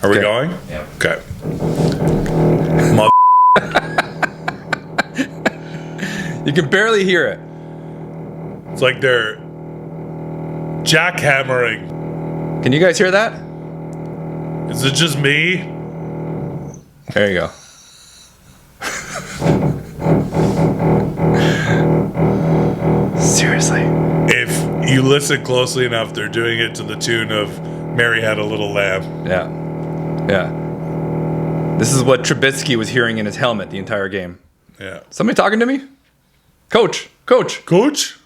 Are we going? Yeah. Okay. You can barely hear it. It's like they're jackhammering. Can you guys hear that? Is it just me? There you go. Seriously. If you listen closely enough, they're doing it to the tune of Mary Had a Little Lamb. Yeah. Yeah. This is what Trubisky was hearing in his helmet the entire game. Yeah. Somebody talking to me? Coach. Coach?